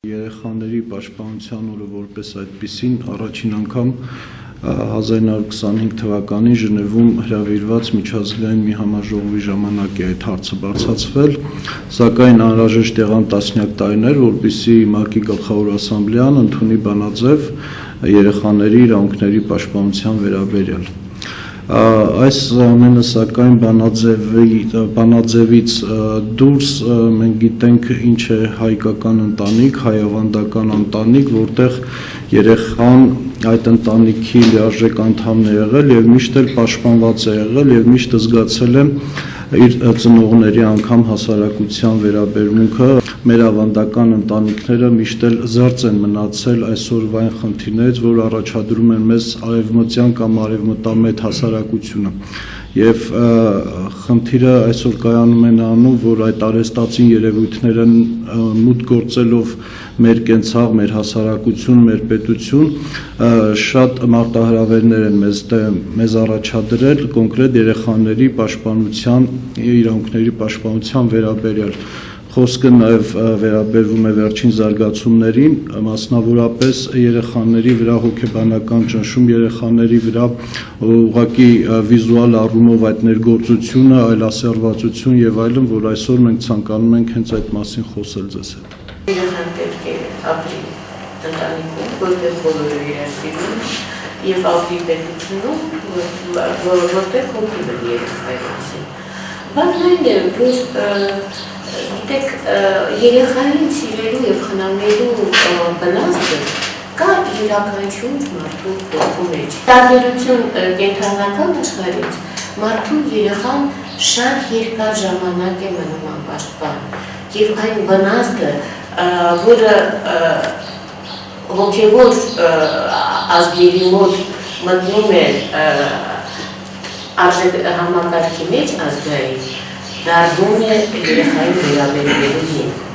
Երեխաների պաշտպանության օրը որպես այդպիսին առաջին անգամ 1925 թվականին Ժնևում հրավիրված միջազգային մի համաժողովի ժամանակ է այդ հարցը բարձրացվել, սակայն անհրաժեշտ եղան տասնյակ տարիներ, որպեսզի ՄԱԿ-ի գլխավոր ասամբլեան ընդունի բանաձև երեխաների իրավունքների պաշտպանության վերաբերյալ։ Այս ամենը սակայն բանաձևից դուրս մենք գիտենք ինչ է հայկական ընտանիք, հայավանդական ընտանիք, որտեղ երեխան այդ ընտանիքի լիարժեք անդամն է եղել եւ միշտ էլ պաշտպանված է եղել եւ միշտ զգացել է իր ծնողների անգամ հասարակության վերաբերմունքը։ Մեր ավանդական ընտանիքները միշտ էլ զերծ են մնացել այսօրվա այն խնդիրներից, որ առաջադրում են մեզ արևմտյան կամ արևմտամետ հասարակությունը։ Եվ խնդիրը այսօր կայանում է նրանում, որ այդ արհեստացին երևույթները մուտք գործելով մեր կենցաղ, մեր հասարակություն, մեր պետություն, շատ մարտահրավերներ են մեզ առաջադրել կոնկրետ երեխաների պաշտպանության, իրավունքների պաշտպանության վերաբերյալ։ Խոսքը նաև վերաբերվում է վերջին զարգացումներին, մասնավորապես երեխաների վրա հոգեբանական ճնշում, երեխաների վրա ուղղակի վիզուալ առումով այդ ներգործությունը, այլասերվածություն եւ այլն, որ այսօր մենք ցանկանում ենք հենց այդ մասին խոսել ձեզ հետ։ Երեխան պետք է ապրի ընտանիքում, որտեղ բոլորը իրար սիրում եւ ապրի պետությունում, որտեղ հոգիվը երեխայի մասին։ Բանն այն է, որ գիտեք, երեխային սիրելու եւ խնամելու բնազդը կա յուրաքանչյուր մարդու կողքի մեջ։ Տարբերություն կենտրոնական աշխարհից մարդու երեխան շատ երկար ժամանակ է մնում անպաշտպան եւ այն բնազդը, որը հոգեվոր ազգերի մոտ մտնում է համակարգի մեջ ազգային, դառնում է երեխային վերաբերվելու հիմք։